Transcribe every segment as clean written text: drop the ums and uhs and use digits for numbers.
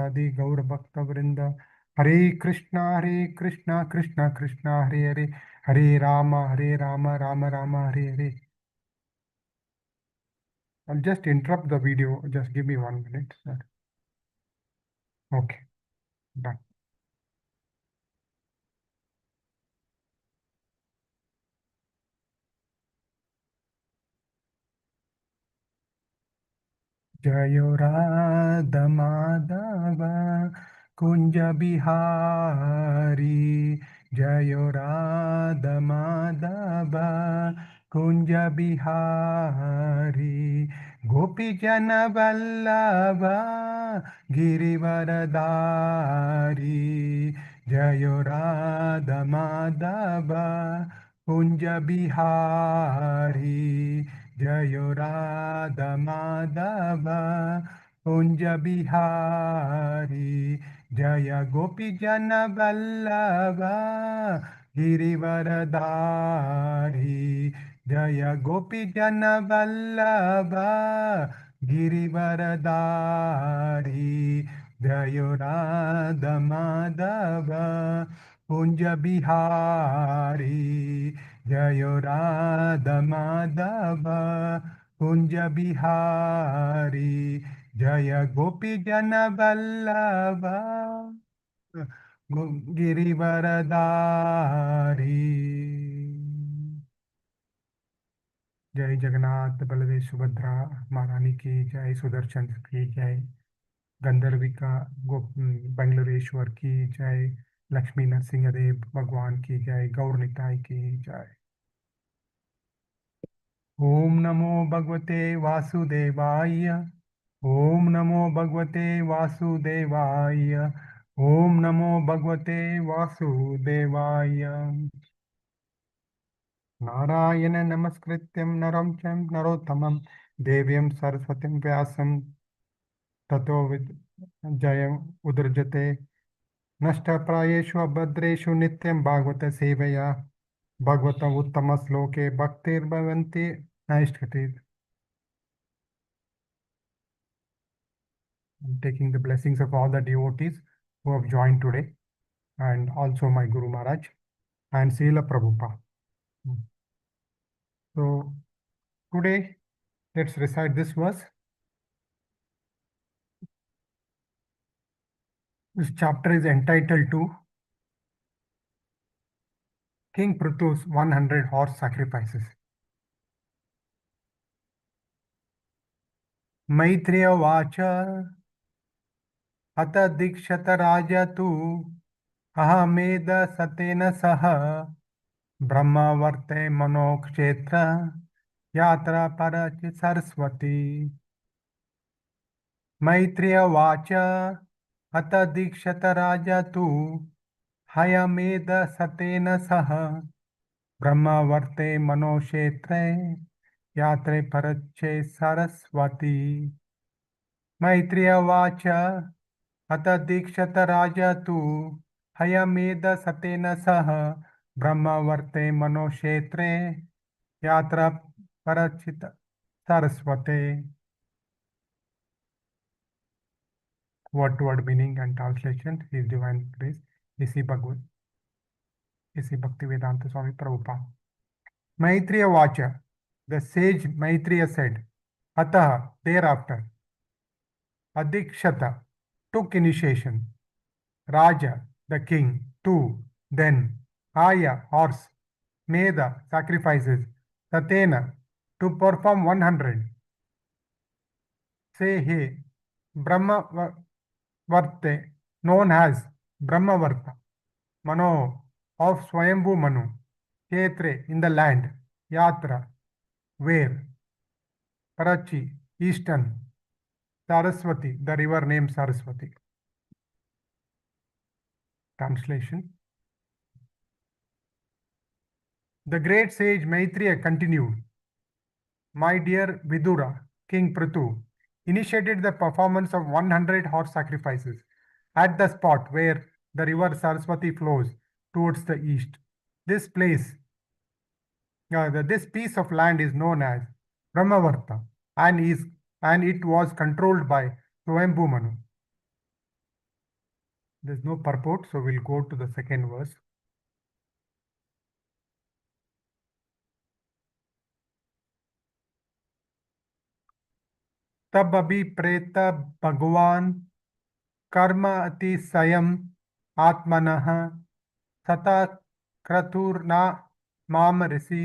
Radhi Gaur Bhakta Vrinda. Hare Krishna, Krishna Krishna, Hare Hare, Hare Rama, Rama Rama, Hare Hare. I'll just interrupt the video. Just give me 1 minute, sir. Okay, done. Jayo Radha Madhava Kunja Bihari. Jayo Radha Madhava Kunja Bihari. Gopi Jana Vallabha Girivaradari. Jayo Radha Madhava Kunja Bihari. Jayo Radha Madhava Kunja Bihari. Jaya Gopi Jana Vallabha Girivaradari. Jaya Gopi Jana Vallabha Girivaradari. Jayo Radha Madhava Kunja Bihari. Jayo Radha Madhava Kunja Bihari. Jaya Gopi Jana Vallabha Girivaradari. जय जगन्नाथ बलदेव सुभद्रा महारानी की जय, सुदर्शन की जय, गंधर्विका बेंगलुरेश्वर की जय, लक्ष्मी नरसिंहदेव भगवान की जय, गौर निताई की जय। ओम नमो भगवते वासुदेवाय। ओम नमो भगवते वासुदेवाय। ओम नमो भगवते वासुदेवाय। नारायण नमस्कृत्यं नरं चैव नरोत्तमं देवीं सरस्वतीं व्यासं ततो जयम् उदृजते। नष्टप्रायेषु अभद्रेषु नित्यं भागवत सेवया भगवत उत्तम श्लोके भक्तिर्भवन्ति नैष्ठिकी। I'm taking the blessings of all the devotees who have joined today, and also my Guru Maharaj and Srila Prabhupada. So today, let's recite this verse. This chapter is entitled to King Prithu's 100 horse sacrifices. Maitreya Vacha Ata Dikshata Raja tu Ahameda Satena Saha Brahma Varte Manokshetra Yatra Parachi Saraswati. Maitreya Vacha Ata Dikshata Raja tu Hayameda Satena Saha Brahma Varte Manokshetre Yatre Parache Saraswati. Maitreya Vacha Ata Dikshata Raja tu Hayameda Satena Saha Brahma Varte Manokshetre Yatra Parachita Saraswate. Word to word meaning and translation. His Divine Grace A.C. Bhaktivedanta Swami Prabhupada. Maitreya Vacha, the sage Maitreya said, Ataha, thereafter, Adikshata, took initiation, Raja, the king, too, then, Aya, horse, Meda, sacrifices, Satena, to perform 100. Say, hey, Brahma Varte, known as Brahmavarta, Mano, of Swayambhu Manu, Ketre, in the land, Yatra, where, Parachi, eastern, Saraswati, the river named Saraswati. Translation. The great sage Maitreya continued, My dear Vidura, King Prithu, initiated the performance of 100 horse sacrifices at the spot where the river Saraswati flows towards the east. This piece of land is known as Brahmavarta and it was controlled by Swayambhu Manu. There's no purport, so we'll go to the second verse. तब अभी प्रेत भगवान कर्म अतिशयम् आत्मनः तथा क्रतुर्ना माम ऋषि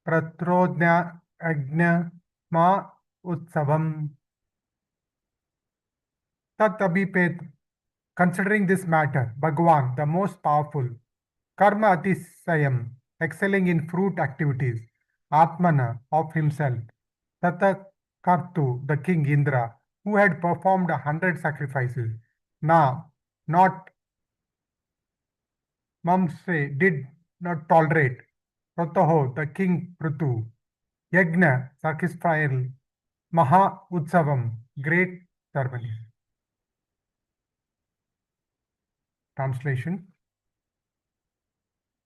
प्रत्रोज्ञा अज्ञ मा उत्सवम्. Tat abhipet, considering this matter, Bhagwan, the most powerful, Karma Atisayam, excelling in fruit activities, Atmana, of himself, Tata Kartu, the king Indra, who had performed 100 sacrifices, Na, not Mamse, did not tolerate, Prataho, the king Prutu, Yagna, sacrificial, Maha Utsavam, great ceremonies. Translation.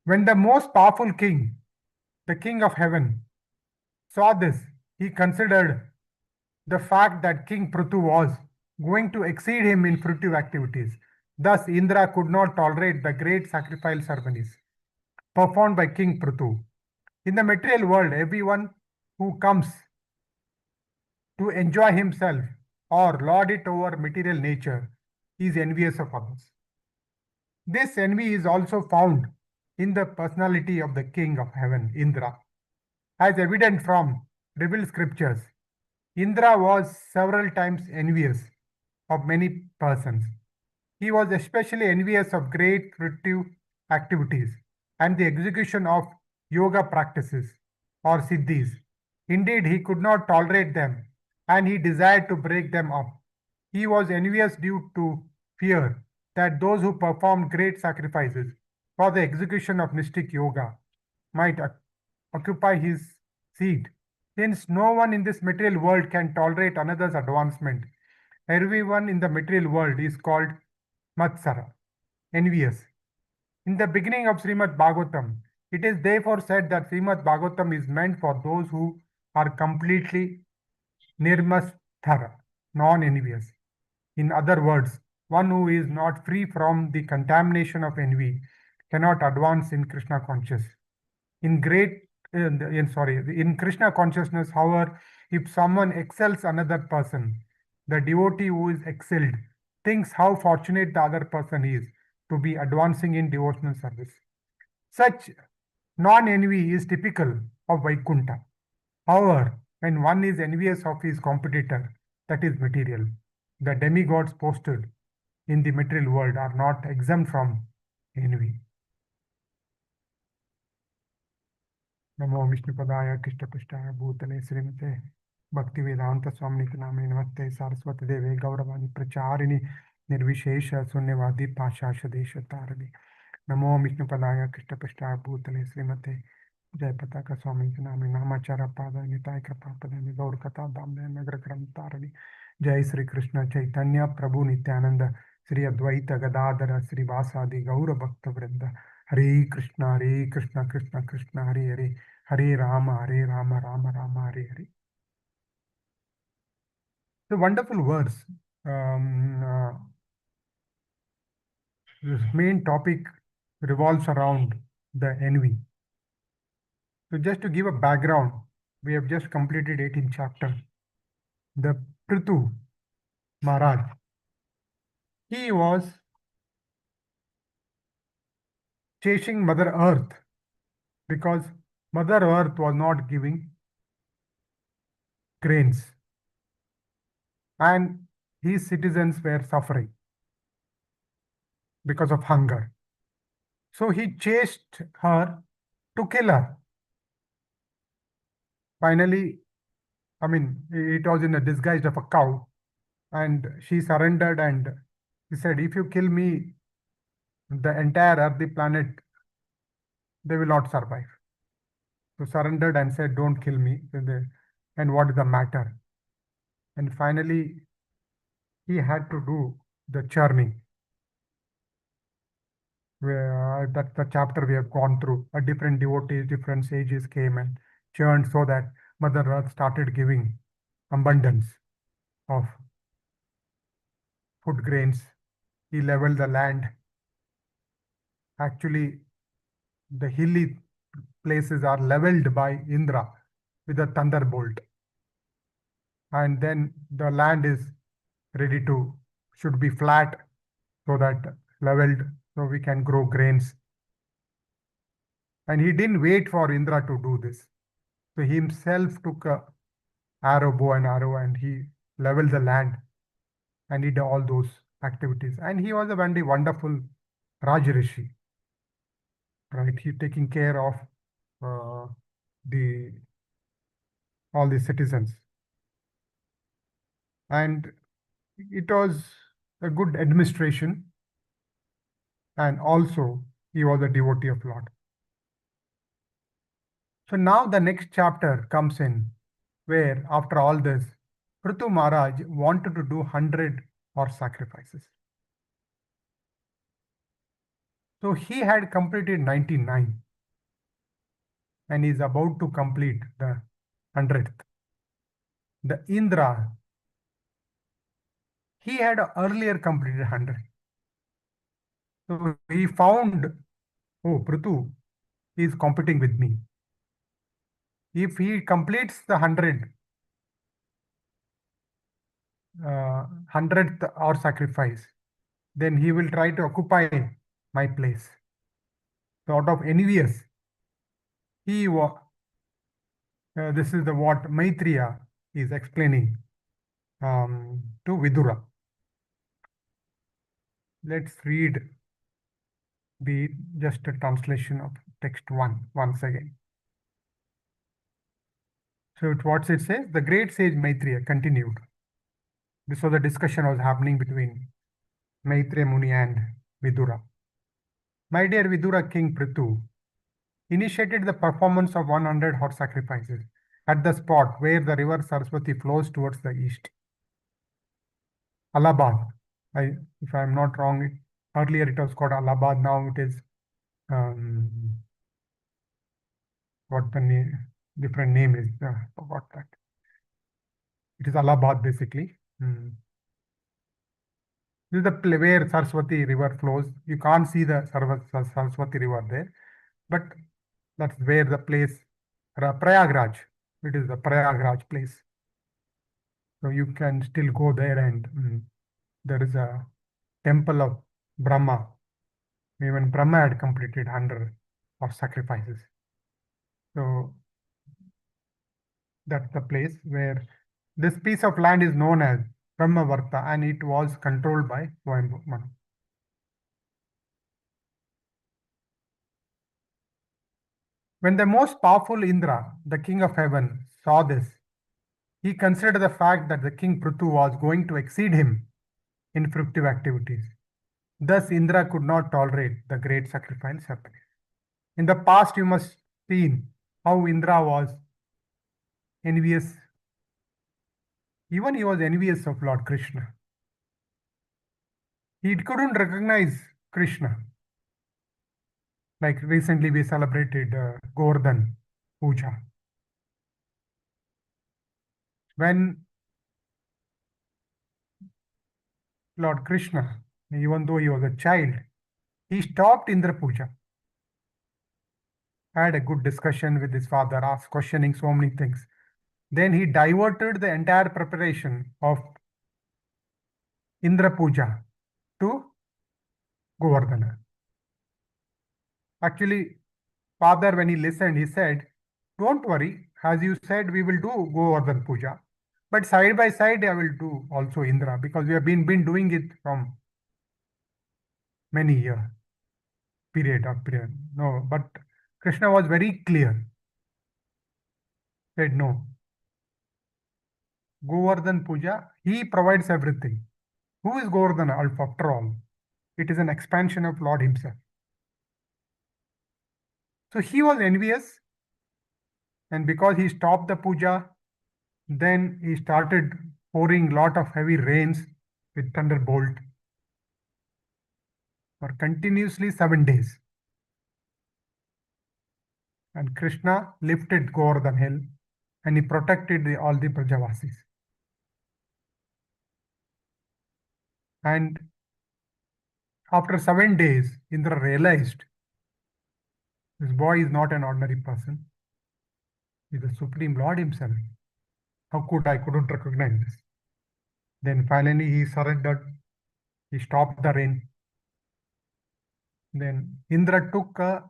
When the most powerful king, the king of heaven, saw this, he considered the fact that King Prithu was going to exceed him in fruitive activities. Thus, Indra could not tolerate the great sacrificial ceremonies performed by King Prithu. In the material world, everyone who comes to enjoy himself or lord it over material nature is envious of others. This envy is also found in the personality of the king of heaven, Indra. As evident from revealed scriptures, Indra was several times envious of many persons. He was especially envious of great fruitive activities and the execution of yoga practices or siddhis. Indeed, he could not tolerate them and he desired to break them up. He was envious due to fear that those who performed great sacrifices for the execution of mystic yoga might occupy his seat. Since no one in this material world can tolerate another's advancement, everyone in the material world is called Matsara, envious. In the beginning of Srimad Bhagavatam, it is therefore said that Srimad Bhagavatam is meant for those who are completely nirmasthara, non-envious. In other words, one who is not free from the contamination of envy cannot advance in Krishna consciousness. In Krishna consciousness, however, if someone excels another person, the devotee who is excelled thinks how fortunate the other person is to be advancing in devotional service. Such non-envy is typical of Vaikuntha. However, when one is envious of his competitor, that is material, the demigods posted in the material world are not exempt from envy. नमो विष्णुपदाय कृष्णपृष्ठाय भूतले श्रीमते भक्तिवेदांत स्वामिनिति नामे नमस्ते सारस्वती देवे गौरवाणी प्रचारिणि निर्विशेष शून्यवादी पाशाशदेश तारिणि नमो विष्णुपदाय कृष्णपृष्ठाय भूतले श्रीमते जय पताका स्वामिनिति नामे नामाचार पादाय निताय कृपापदाय गौर कथा दामदय नगर क्रम तारिणि जय श्री कृष्ण चैतन्य प्रभु नित्यानंद श्री अद्वैत गदाधर श्रीवासादि गौर भक्त वृंद हरे Krishna Krishna Krishna Hare Hare Hare Ram Ram Ram Hare Hare. The wonderful verse. This main topic revolves around the envy. So just to give a background, we have just completed 18th chapter. The Prithu Maharaj, he was chasing Mother Earth because Mother Earth was not giving grains and his citizens were suffering because of hunger. So he chased her to kill her. Finally, it was in the disguise of a cow, and she surrendered and he said, if you kill me, the entire Earth, the planet, they will not survive. So surrendered and said, don't kill me. And what is the matter? And finally, he had to do the churning. That's the chapter we have gone through. Different devotees, different sages came and churned so that Mother Earth started giving abundance of food grains he leveled the land. Actually, the hilly places are leveled by Indra with a thunderbolt. And then the land is ready to, should be flat so that leveled so we can grow grains. And he didn't wait for Indra to do this. So he himself took a bow and arrow, and he leveled the land and he did all those activities. And he was a very wonderful Rajrishi, right? He taking care of the all the citizens. And it was a good administration, and also he was a devotee of Lord. So now the next chapter comes in, where after all this, Prithu Maharaj wanted to do 100 horse sacrifices. So he had completed 99 and is about to complete the 100th. The Indra, he had earlier completed 100. So he found, oh, Prithu is competing with me. If he completes the 100th hour sacrifice, then he will try to occupy my place. So out of envious, he this is the what Maitreya is explaining to Vidura. Let's read the just a translation of text one once again. So what it says, the great sage Maitreya continued. This was the discussion was happening between Maitreya Muni and Vidura. My dear Vidura, King Prithu initiated the performance of 100 horse sacrifices at the spot where the river Saraswati flows towards the east. Allahabad. If I am not wrong, earlier it was called Allahabad, now it is what the different name is, forgot that. It is Allahabad basically. This is the place where Saraswati river flows. You can't see the Saraswati river there, but that's where the place, Prayagraj. It is the Prayagraj place. So you can still go there, and there is a temple of Brahma. Even Brahma had completed 100 of sacrifices. So that's the place where this piece of land is known as Brahmavarta, and it was controlled by Swayambhu Manu. When the most powerful Indra, the king of heaven, saw this, he considered the fact that the king Prithu was going to exceed him in fruitive activities. Thus, Indra could not tolerate the great sacrifice happening. In the past, you must have seen how Indra was envious. Even he was envious of Lord Krishna. He couldn't recognize Krishna. Like recently we celebrated Govardhan Puja. When Lord Krishna, even though he was a child, he stopped Indra Puja. Had a good discussion with his father, asked questioning so many things. Then he diverted the entire preparation of Indra Puja to Govardhana. Actually, father, when he listened, he said, don't worry, as you said, we will do Govardhan Puja. But side by side, I will do also Indra, because we have been doing it from many years. Period. No, but Krishna was very clear. Said no. Govardhan Puja, he provides everything. Who is Govardhana after all? It is an expansion of Lord himself. So he was envious, and because he stopped the puja, then he started pouring lot of heavy rains with thunderbolt for continuously 7 days. And Krishna lifted Govardhan hill and he protected all the Brajavasis. And After 7 days, Indra realized this boy is not an ordinary person. He's the Supreme Lord himself. I couldn't recognize this. Then finally he surrendered. He stopped the rain. Then Indra took a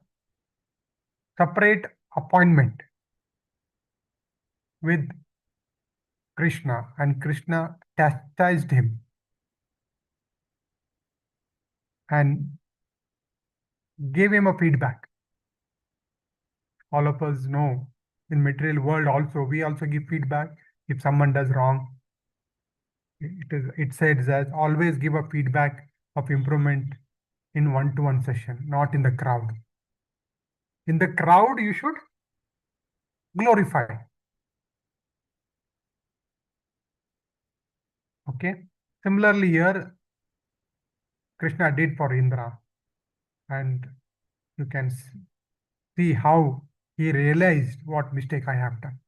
separate appointment with Krishna, and Krishna chastised him and gave him a feedback. All of us know in material world also, we also give feedback if someone does wrong. It says that always give a feedback of improvement in one-to-one session, not in the crowd. In the crowd, you should glorify. Okay. Similarly, here Krishna did for Indra, and you can see how he realized what mistake I have done.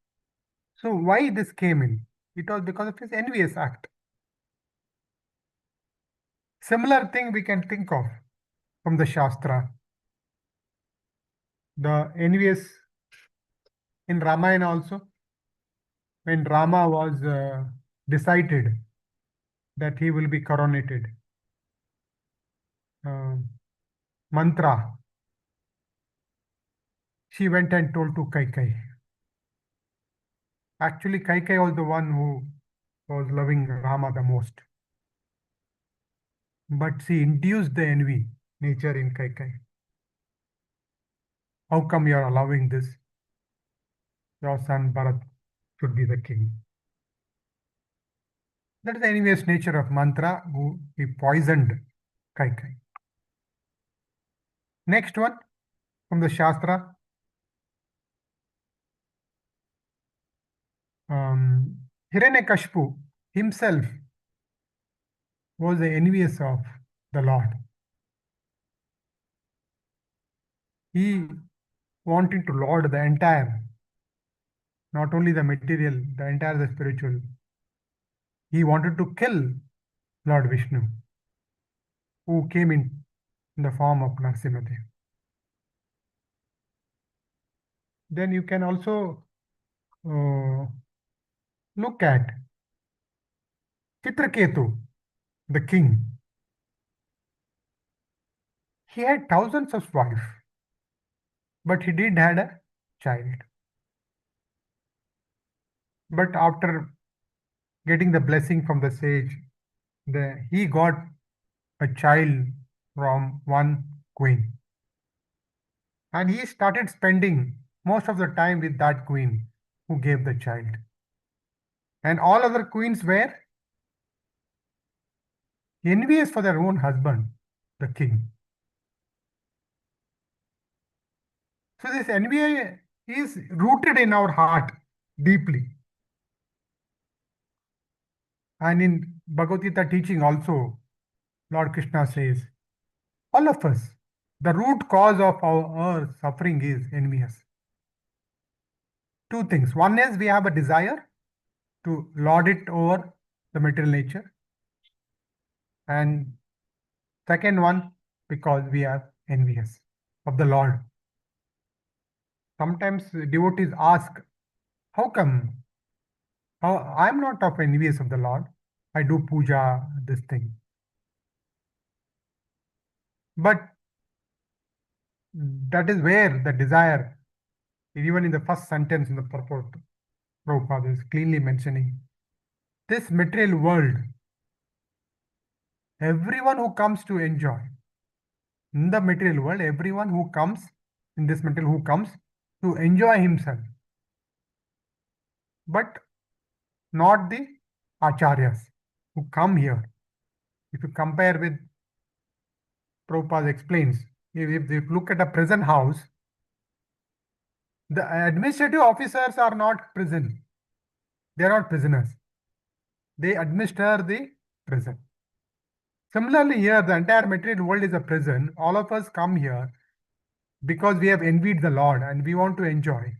So why this came in? It was because of his envious act. Similar thing we can think of from the Shastra. The envious in Ramayana also, when Rama was decided that he will be coronated, mantra, she went and told to Kaikai. Actually, Kaikai was the one who was loving Rama the most. But she induced the envy nature in Kaikai. How come you are allowing this? Your son Bharat should be the king. That is the envious nature of mantra, who he poisoned Kaikai. Next one from the Shastra. Hiranyakashipu himself was the envious of the Lord. He wanted to lord the entire, not only the material, the entire the spiritual. He wanted to kill Lord Vishnu, who came in the form of Narsimhadev. Then you can also look at Chitraketu, the king. He had thousands of wives, but he did had a child. But after getting the blessing from the sage, he got a child from one queen. And he started spending most of the time with that queen who gave the child. And all other queens were envious for their own husband, the king. So this envy is rooted in our heart deeply. And in Bhagavad Gita teaching also, Lord Krishna says, all of us, the root cause of our suffering is envious. Two things. One is we have a desire to lord it over the material nature. And second one, because we are envious of the Lord. Sometimes devotees ask, how come? I'm not of envious of the Lord. I do puja, this thing. But that is where the desire, even in the first sentence in the purport, Prabhupada is clearly mentioning, this material world, everyone who comes to enjoy, in the material world, everyone who comes, in this material who comes to enjoy himself, but not the acharyas who come here. If you compare with, Prabhupada explains, if you look at a prison house, the administrative officers are not prison. They are not prisoners. They administer the prison. Similarly, here, the entire material world is a prison. All of us come here because we have envied the Lord and we want to enjoy.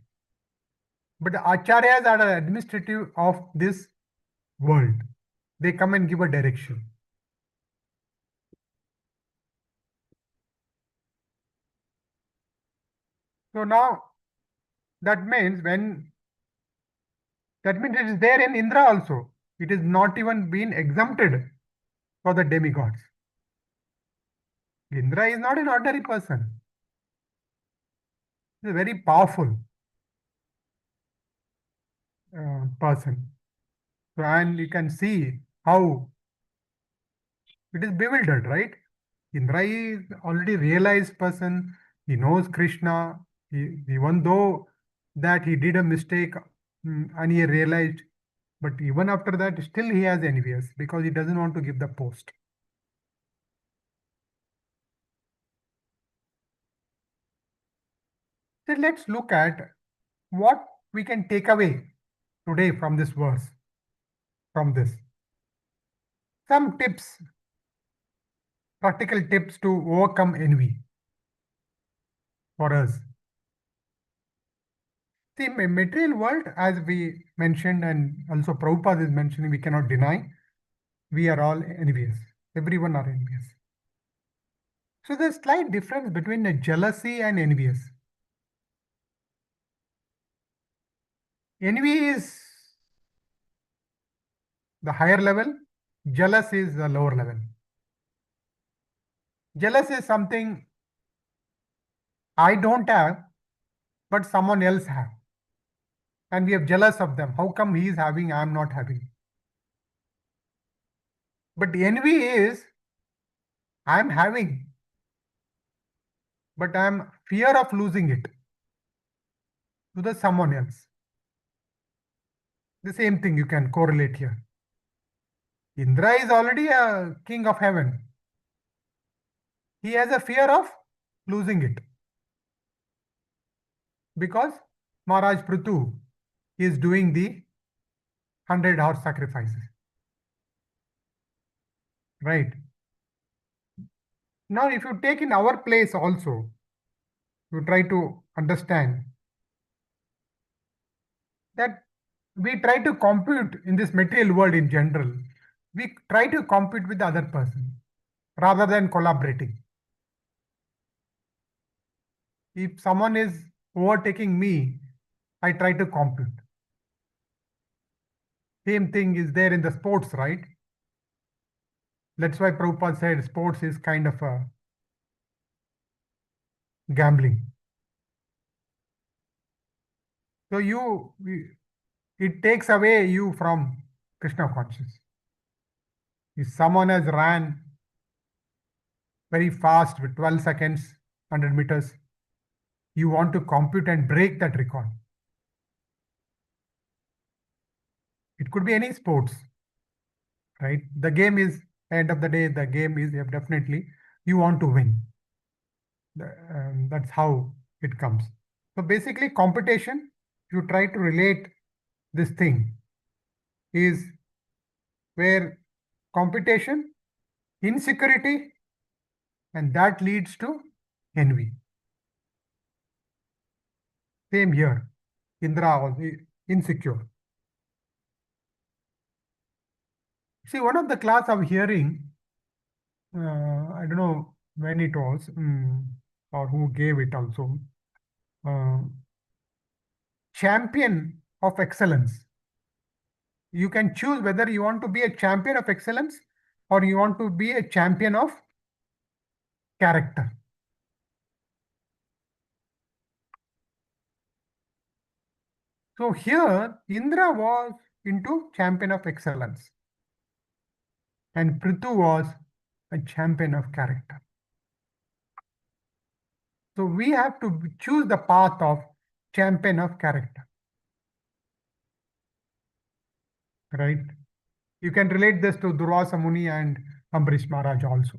But the acharyas are the administrative of this world. They come and give a direction. So now that means it is there in Indra also. It is not even been exempted for the demigods. Indra is not an ordinary person. He is a very powerful person. So, and you can see how it is bewildered, right? Indra is already realized person. He knows Krishna. Even though that he did a mistake and he realized, but even after that, still he has envious because he doesn't want to give the post. So let's look at what we can take away today from this verse, from this. Some tips, practical tips to overcome envy for us. See, material world, as we mentioned, and also Prabhupada is mentioning, we cannot deny, we are all envious. Everyone are envious. So there's slight difference between a jealousy and envious. Envy is the higher level, jealous is the lower level. Jealous is something I don't have, but someone else have. And we are jealous of them. How come he is having, I am not having? But envy is, I am having, but I am fear of losing it to the someone else. The same thing you can correlate here. Indra is already a king of heaven. He has a fear of losing it because Maharaj Prithu is doing the 100-horse sacrifices. Right. Now, if you take in our place also, you try to understand that we try to compete in this material world in general. We try to compete with the other person rather than collaborating. If someone is overtaking me, I try to compete. Same thing is there in the sports, right? That's why Prabhupada said sports is kind of a gambling. So it takes away you from Krishna consciousness. If someone has ran very fast with 12 seconds, 100 meters, you want to compute and break that record. It could be any sports, right? The game is, end of the day, the game is definitely you want to win. That's how it comes. So basically, competition, you try to relate this thing, is where competition, insecurity, and that leads to envy. Same here. Indra was insecure. See, one of the class I'm hearing, I don't know when it was, or who gave it also, uh, champion of excellence. You can choose whether you want to be a champion of excellence or you want to be a champion of character. So here, Indra was into champion of excellence and Prithu was a champion of character. So we have to choose the path of champion of character, right? You can relate this to Durvasa Muni and Ambarish Maharaj also.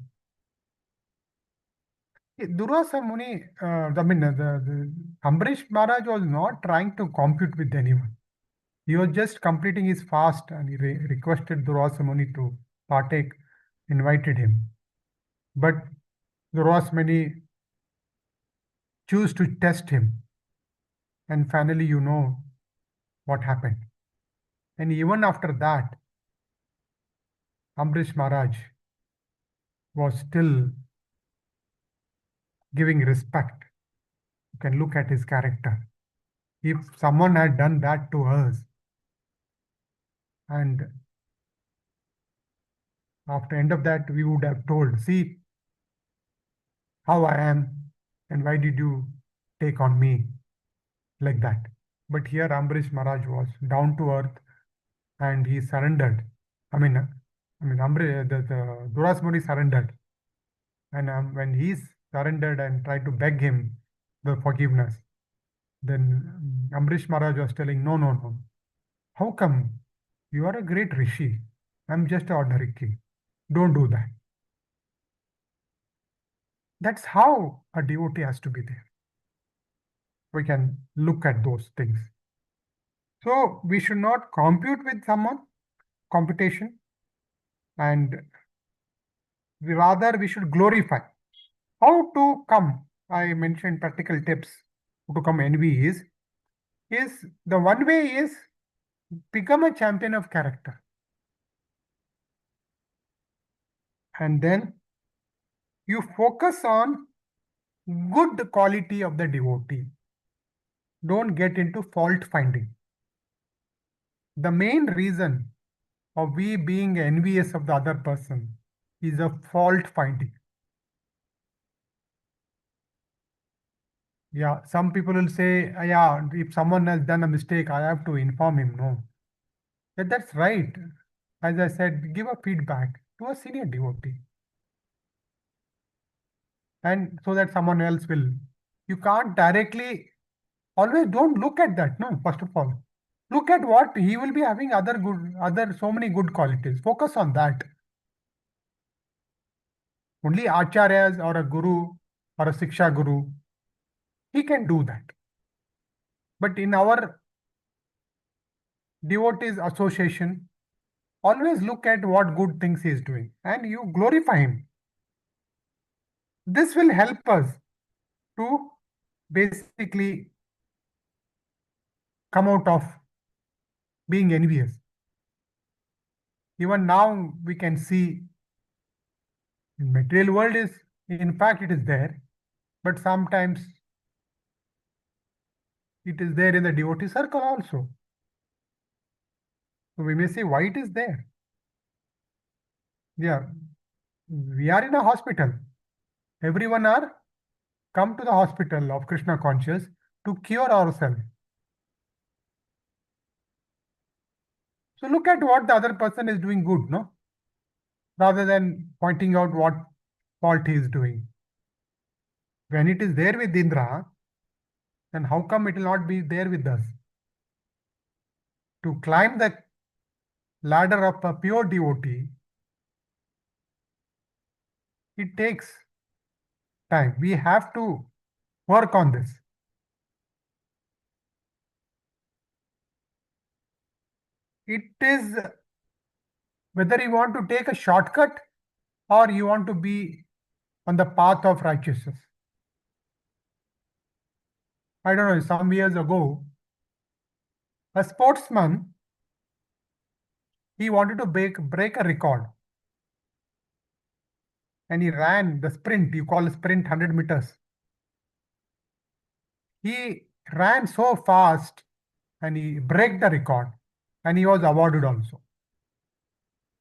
Durvasa Muni, the Ambarish Maharaj was not trying to compete with anyone. He was just completing his fast and he requested Durvasa Muni to partake, invited him. But Durvasa Muni chose to test him. And finally, you know what happened. And even after that, Ambarish Maharaj was still giving respect You can look at his character. If someone had done that to us, and after end of that, we would have told, see how I am, and why did you take on me like that? But here Ambarish Maharaj was down to earth and he surrendered. The Duras Muni surrendered. And when he surrendered and tried to beg him the forgiveness, then Ambarish Maharaj was telling, no, no, no. How come? You are a great rishi. I'm just an ordinary king. Don't do that. That's how a devotee has to be there. We can look at those things. So we should not compete with someone, competition, and rather we should glorify. How to come? I mentioned practical tips to come envy is the one way is become a champion of character. And then you focus on good quality of the devotee. Don't get into fault finding. The main reason of we being envious of the other person is a fault finding. Yeah, some people will say, yeah, if someone has done a mistake, I have to inform him. No, that's right. As I said, give a feedback to a senior devotee. And so that someone else will. You can't directly, always don't look at that. No, first of all, look at what he will be having so many good qualities. Focus on that. Only acharyas or a guru or a siksha guru, he can do that. But in our devotees association, always look at what good things he is doing and you glorify him. This will help us to basically come out of being envious. Even now we can see in material world is, in fact, it is there, but sometimes it is there in the devotee circle also. So we may say why it is there. Yeah, we are in a hospital. Everyone are come to the hospital of Krishna conscious to cure ourselves. So look at what the other person is doing good, no? Rather than pointing out what fault he is doing. When it is there with Indra, then how come it will not be there with us? To climb the ladder of a pure devotee, it takes time. We have to work on this. It is whether you want to take a shortcut or you want to be on the path of righteousness. I don't know, some years ago, a sportsman, he wanted to break a record. And he ran the sprint, you call a sprint 100 meters. He ran so fast and he broke the record and he was awarded also.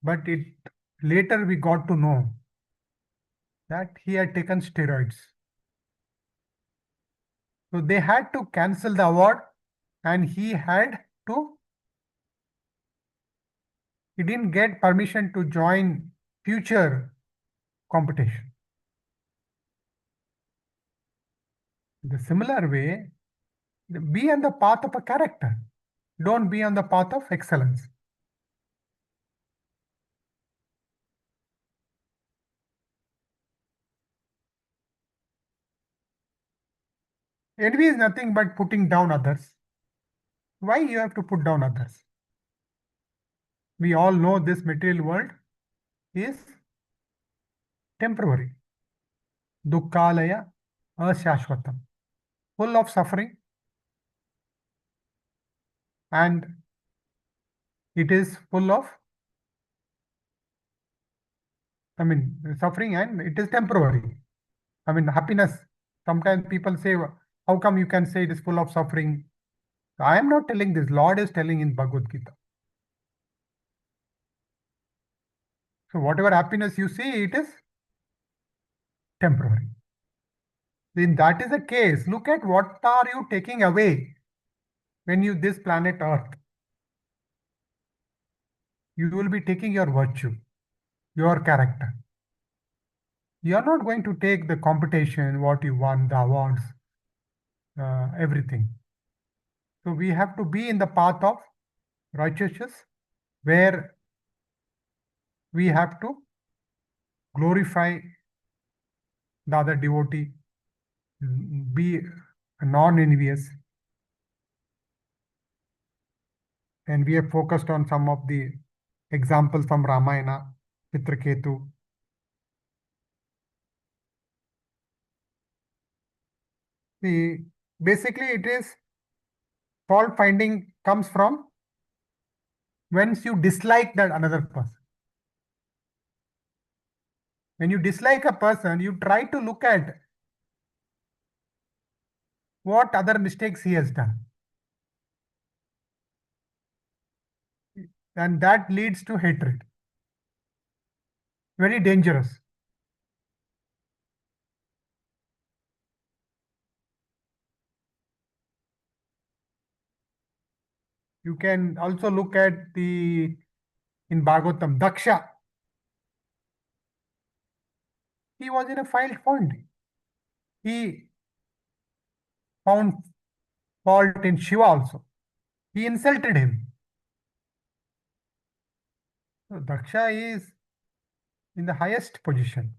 But later we got to know that he had taken steroids. So they had to cancel the award and he didn't get permission to join future competition. The similar way, be on the path of a character. Don't be on the path of excellence. Envy is nothing but putting down others. Why you have to put down others? We all know this material world is temporary. Dukkhalaya ashashvatam. Full of suffering. And it is full of, suffering and it is temporary. Happiness. Sometimes people say How come you can say it is full of suffering? I am not telling this. Lord is telling in Bhagavad Gita. So whatever happiness you see, it is temporary. Then that is the case. Look at what are you taking away when you this planet Earth. You will be taking your virtue, your character. You are not going to take the competition, what you won, the awards, everything. So we have to be in the path of righteousness, where we have to glorify the other devotee, be non-envious, and we have focused on some of the examples from Ramayana, Chitraketu. Basically, it is fault finding comes from once you dislike that another person. When you dislike a person, you try to look at what other mistakes he has done. And that leads to hatred. Very dangerous. You can also look at the in Bhagavatam, Daksha. He was in a filed pond. He found fault in Shiva also. He insulted him. So Daksha is in the highest position.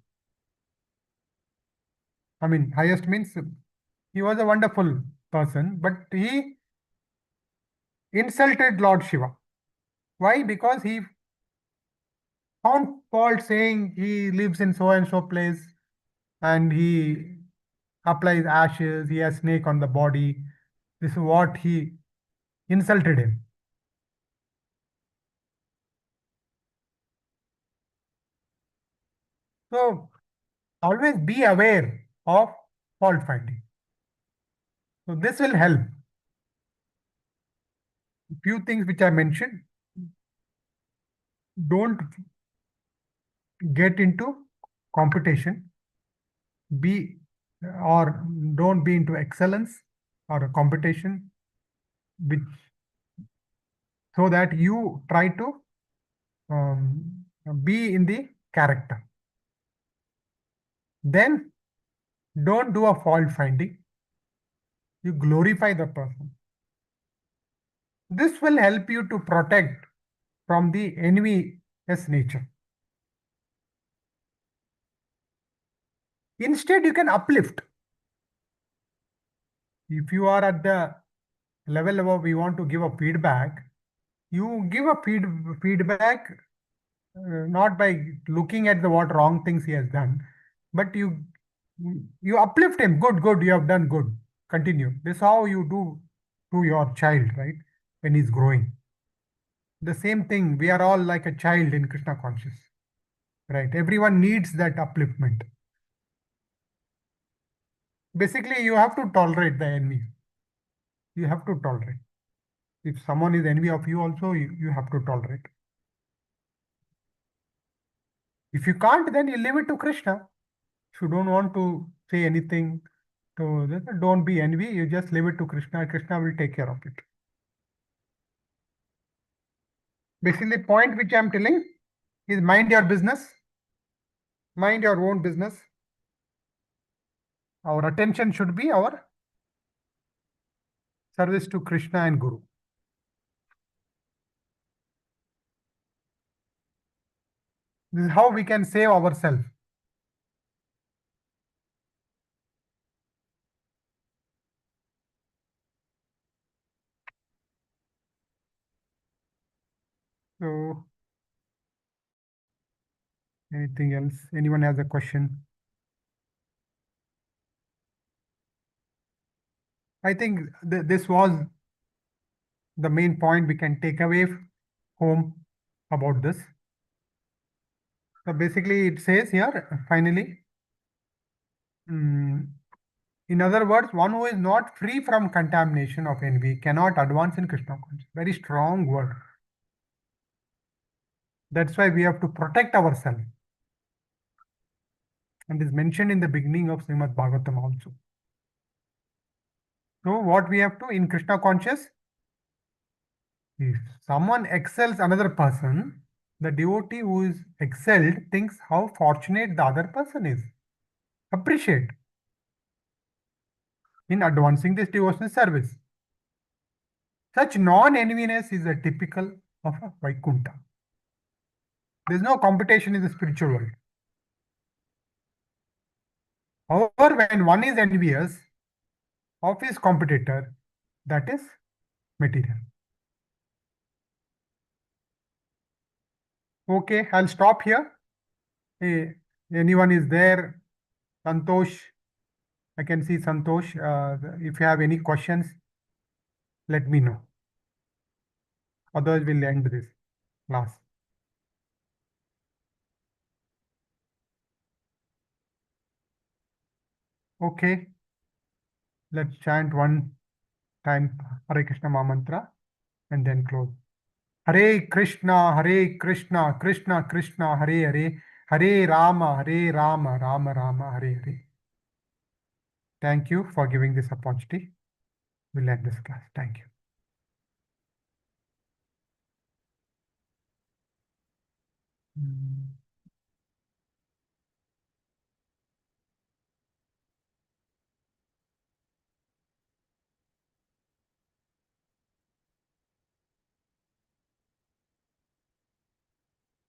I mean, highest means he was a wonderful person, but he insulted Lord Shiva. Why? Because he found fault saying he lives in so and so place and he applies ashes, he has snake on the body. This is what he insulted him. So always be aware of fault finding. So this will help. Few things which I mentioned. Don't get into competition. Be or don't be into excellence or a competition, which so that you try to be in the character. Then don't do a fault finding. You glorify the person. This will help you to protect from the envious nature. Instead, you can uplift. If you are at the level above, we want to give a feedback. You give a feedback not by looking at the what wrong things he has done, but you uplift him. Good, good. You have done good. Continue. This is how you do to your child, right? When he's growing. The same thing. We are all like a child in Krishna conscious, right? Everyone needs that upliftment. Basically, you have to tolerate the enemy. You have to tolerate. If someone is envy of you also, you have to tolerate. If you can't, then you leave it to Krishna. If you don't want to say anything, so don't be envy. You just leave it to Krishna. Krishna will take care of it. Basically, the point which I'm telling is mind your business. Mind your own business. Our attention should be our service to Krishna and Guru. This is how we can save ourselves. So, anything else? Anyone has a question? I think this was the main point we can take away home about this. So basically, it says here finally, in In other words, one who is not free from contamination of envy cannot advance in Krishna consciousness. Very strong word. That's why we have to protect ourselves. And is mentioned in the beginning of Srimad Bhagavatam also. So what we have to in Krishna conscious, if someone excels another person, the devotee who is excelled thinks how fortunate the other person is. Appreciate in advancing this devotional service. Such non-enviness is a typical of a Vaikuntha. There is no competition in the spiritual world. However, when one is envious of his competitor, that is material. Okay, I'll stop here. Hey, anyone is there? Santosh, I can see Santosh. If you have any questions, let me know. Otherwise, we'll end this class. Okay, let's chant one time Hare Krishna Mahamantra and then close. Hare Krishna, Krishna Krishna, Hare Hare, Hare Rama, Rama Rama, Hare Hare. Thank you for giving this opportunity. We'll end this class. Thank you. Mm.